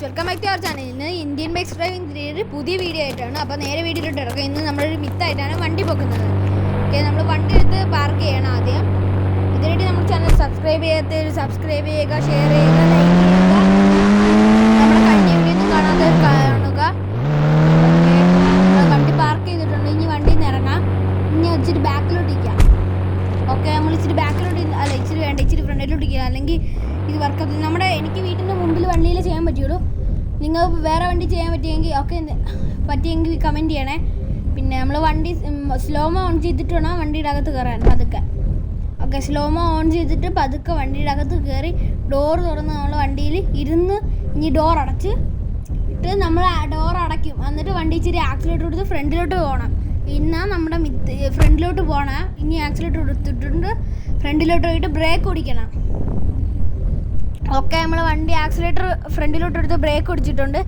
Guys, welcome back to our channel. ഇന്ന് Indian bikes driving 3 പുതിയ video ആയിട്ടാണ്. അപ്പോൾ നേരെ വീഡിയോയിലോട്ട് ഇറക്കാം. ഇന്ന് നമ്മളൊരു മിത്തായിട്ടാണ് വണ്ടി പൊക്കുന്നത്. ഓക്കെ, നമ്മൾ വണ്ടി എടുത്ത് പാർക്ക് ചെയ്യണം ആദ്യം. ഇതിനായിട്ട് നമ്മൾ ചാനൽ സബ്സ്ക്രൈബ് ചെയ്യാത്തവർ സബ്സ്ക്രൈബ് ചെയ്യുക, ഷെയർ ചെയ്യുക, ലൈക്ക് ചെയ്യുക. നമ്മുടെ കഴിഞ്ഞ വീഡിയോ ഒന്നും കാണാത്തവർ കാണുക. ഓക്കെ, നമ്മൾ വണ്ടി പാർക്ക് ചെയ്തിട്ടുണ്ട്. ഇനി വണ്ടിയിൽ നിന്ന് ഇറങ്ങാം. ഇനി ഇച്ചിരി ബാക്കിലോട്ട് ഇരിക്കാം. ഓക്കെ, നമ്മൾ ഇച്ചിരി ബാക്കിലോട്ട് അല്ല, ഇച്ചിരി വേണ്ട, ഇച്ചിരി ഫ്രണ്ടിലോട്ട് ഇരിക്കുക. അല്ലെങ്കിൽ ഇത് വർക്കത്തില്ല. എനിക്ക് വീട്ടിൻ്റെ മുമ്പിൽ വണ്ടിയിൽ ചെയ്യാൻ പറ്റുള്ളൂ. നിങ്ങൾ വേറെ വണ്ടി ചെയ്യാൻ പറ്റിയെങ്കിൽ കമൻറ്റ് ചെയ്യണേ. പിന്നെ നമ്മൾ വണ്ടി സ്ലോമോ ഓൺ ചെയ്തിട്ട് വേണം വണ്ടിയുടെ അകത്ത് കയറാൻ പതുക്കെ. ഓക്കെ, സ്ലോമോ ഓൺ ചെയ്തിട്ട് പതുക്കെ വണ്ടിയുടെ അകത്ത് കയറി ഡോർ തുറന്ന് നമ്മൾ വണ്ടിയിൽ ഇരുന്ന് ഇനി ഡോർ അടച്ച് ഇട്ട് നമ്മൾ ഡോർ അടയ്ക്കും. എന്നിട്ട് വണ്ടി ഇച്ചിരി ആക്സിലേറ്റർ കൊടുത്ത് ഫ്രണ്ടിലോട്ട് പോകണം. പിന്നെ നമ്മുടെ ഫ്രണ്ടിലോട്ട് പോകണം. ഇനി ആക്സിലേറ്റർ കൊടുത്തിട്ടുണ്ട് ഫ്രണ്ടിലോട്ട് പോയിട്ട് ബ്രേക്ക് ഓടിക്കണം. ഓക്കെ, നമ്മൾ വണ്ടി ആക്സിലേറ്റർ ഫ്രണ്ടിലോട്ട് എടുത്ത് ബ്രേക്ക് ഓടിച്ചിട്ടുണ്ട്.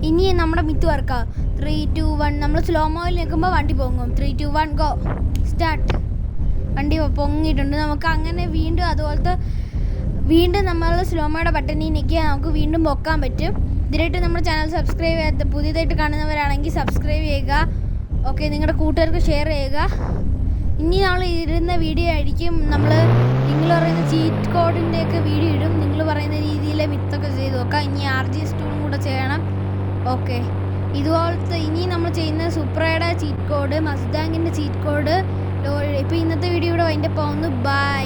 ഇനി നമ്മുടെ മിത്ത് വർക്കാം. 3, 2, 1. നമ്മൾ സ്ലോ മോയിൽ നിൽക്കുമ്പോൾ വണ്ടി പൊങ്ങും. 3, 2, 1 ഗോ സ്റ്റാർട്ട്. വണ്ടി പൊങ്ങിയിട്ടുണ്ട്. നമുക്ക് അങ്ങനെ വീണ്ടും നമ്മൾ സ്ലോമോയുടെ ബട്ടണിൽ നിൽക്കുക. നമുക്ക് വീണ്ടും പൊക്കാൻ പറ്റും. ഇതിനായിട്ട് നമ്മുടെ ചാനൽ സബ്സ്ക്രൈബ് ചെയ്യാത്ത പുതിയതായിട്ട് കാണുന്നവരാണെങ്കിൽ സബ്സ്ക്രൈബ് ചെയ്യുക. ഓക്കെ, നിങ്ങളുടെ കൂട്ടുകാർക്ക് ഷെയർ ചെയ്യുക. ഇനി നമ്മൾ ഇരുന്ന വീഡിയോ ആയിരിക്കും. നിങ്ങൾ പറയുന്ന ചീറ്റ് കോഡിൻ്റെയൊക്കെ വീഡിയോ ഇടും. നിങ്ങൾ പറയുന്ന രീതിയിലെ മിത്തൊക്കെ ചെയ്ത് നോക്കാം. ഇനി RGS ടൂളും കൂടെ ചെയ്യണം. ഓക്കെ, ഇതുപോലത്തെ ഇനി നമ്മൾ ചെയ്യുന്ന സുപ്രയുടെ ചീറ്റ് കോഡ്, മസ്താങ്ങിൻ്റെ ചീറ്റ് കോഡ്. ഇപ്പോൾ ഇന്നത്തെ വീഡിയോ ഇവിടെ വൈൻഡപ്പ് ആവുന്നു. ബൈ.